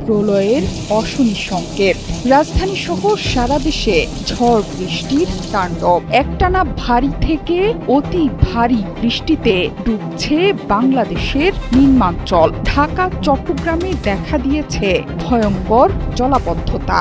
মহাপ্রলয়ের অশনি সংকেত। রাজধানী সহ সারা দেশে ঝড় বৃষ্টির তাণ্ডব। একটানা ভারী থেকে অতি ভারী বৃষ্টিতে ডুবছে বাংলাদেশের নিম্নাঞ্চল। ঢাকা, চট্টগ্রামে দেখা দিয়েছে ভয়ঙ্কর জলাবদ্ধতা।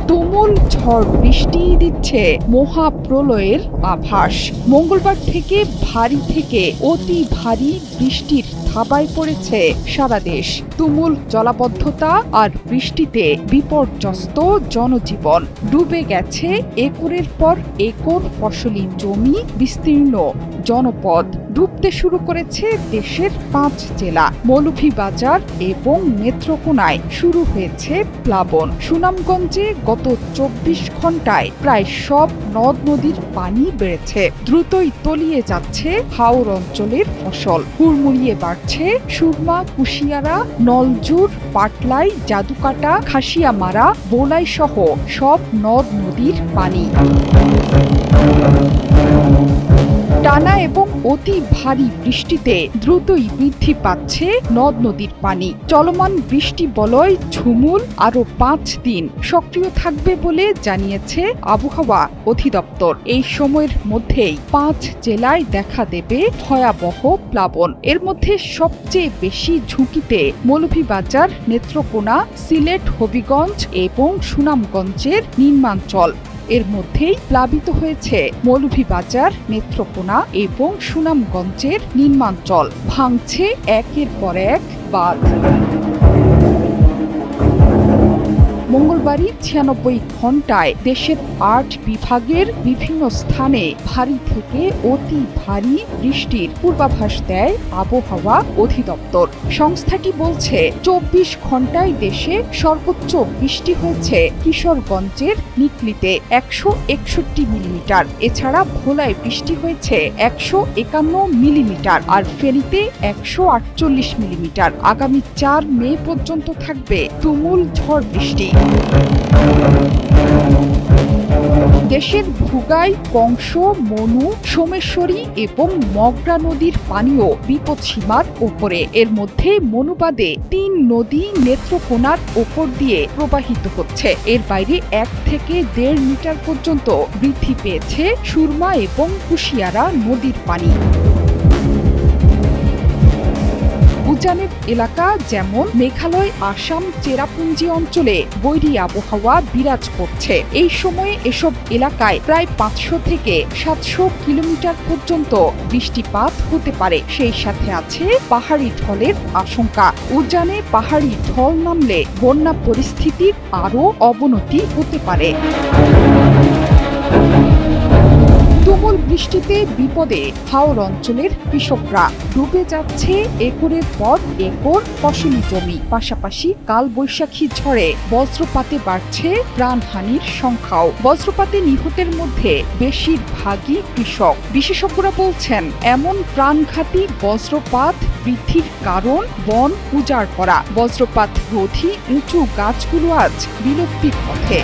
তুমুল ঝড় বৃষ্টি দিচ্ছে মহাপ্রলয়ের আভাস। মঙ্গলবার থেকে ভারী থেকে অতি ভারী বৃষ্টির থাবায় পড়েছে সারা দেশ। তুমুল জলাবদ্ধতা আর বৃষ্টিতে বিপর্যস্ত জনজীবন। ডুবে গেছে একরের পর একর ফসলি জমি, বিস্তীর্ণ জনপদ। ডুবতে শুরু করেছে দেশের 5 জেলা। মৌলভীবাজার এবং নেত্রকোনায় শুরু হয়েছে প্লাবন। সুনামগঞ্জে গত 24 ঘন্টায় প্রায় সব নদ নদীর পানি বেড়েছে। দ্রুতই তলিয়ে যাচ্ছে হাওর অঞ্চলের ফসল। হুড়মুড়িয়ে বাড়ছে সুরমা, কুশিয়ারা, নলজুর, পাটলাই, জাদুকাটা, খাসিয়ামারা, বোলাই সহ সব নদ নদীর পানি। টানা এবং অতি ভারী বৃষ্টিতে দ্রুতই বৃদ্ধি পাচ্ছে নদ নদীর পানি। চলমান বৃষ্টি বলয় ঝুমুল আরও 5 দিন সক্রিয় থাকবে বলে জানিয়েছে আবহাওয়া অধিদপ্তর। এই সময়ের মধ্যেই 5 জেলায় দেখা দেবে ভয়াবহ প্লাবন। এর মধ্যে সবচেয়ে বেশি ঝুঁকিতে মৌলভীবাজার, নেত্রকোনা, সিলেট, হবিগঞ্জ এবং সুনামগঞ্জের নিম্নাঞ্চল। এর মধ্যেই প্লাবিত হয়েছে মৌলভীবাজার, নেত্রকোনা এবং সুনামগঞ্জের নিম্নাঞ্চল। ভাঙছে একের পর এক বাঁধ। মঙ্গলবারই 96 ঘন্টায় দেশের 8 বিভাগের বিভিন্ন স্থানে ভারী থেকে অতি ভারী বৃষ্টির পূর্বাভাস দেয় আবহাওয়া অধিদপ্তর। সংস্থাটি বলছে 24 ঘন্টায় দেশে সর্বোচ্চ বৃষ্টি হয়েছে কিশোরগঞ্জের নিকলিতে 161 মিলিমিটার। এছাড়া ভোলায় বৃষ্টি হয়েছে 151 মিলিমিটার আর ফেনীতে 148 মিলিমিটার। আগামী 4 মে পর্যন্ত থাকবে তুমুল ঝড় বৃষ্টি। দেশের ভুগাই, কংস, মনু, সোমেশ্বরী এবং মগরা নদীর পানিও বিপদসীমার ওপরে। এর মধ্যে মনু বাদে 3 নদী নেত্রকোনার ওপর দিয়ে প্রবাহিত হচ্ছে। এর বাইরে 1 থেকে 1.5 মিটার পর্যন্ত বৃদ্ধি পেয়েছে সুরমা এবং কুশিয়ারা নদীর পানি। উজানের এলাকা যেমন মেঘালয়, আসাম, চেরাপুঞ্জি অঞ্চলে বৈরী আবহাওয়া বিরাজ করছে। এই সময়ে এসব এলাকায় প্রায় 500 থেকে 700 কিলোমিটার পর্যন্ত বৃষ্টিপাত হতে পারে। সেই সাথে আছে পাহাড়ি ঢলের আশঙ্কা। উজানে পাহাড়ি ঢল নামলে বন্যা পরিস্থিতির আরও অবনতি হতে পারে। তুমুল বৃষ্টিতে বিপদে হাওর অঞ্চলের কৃষকরা। ডুবে যাচ্ছে একরের পর একর ফসলি জমি। পাশাপাশি কালবৈশাখী ঝড়ে বজ্রপাতে বাড়ছে প্রাণহানির সংখ্যাও। বজ্রপাতে নিহতের মধ্যে বেশিরভাগই কৃষক। বিশেষজ্ঞরা বলছেন, এমন প্রাণঘাতী বজ্রপাত বৃদ্ধির কারণ বন উজাড় করা। বজ্রপাত রোধী উঁচু গাছগুলো আজ বিলুপ্তির পথে।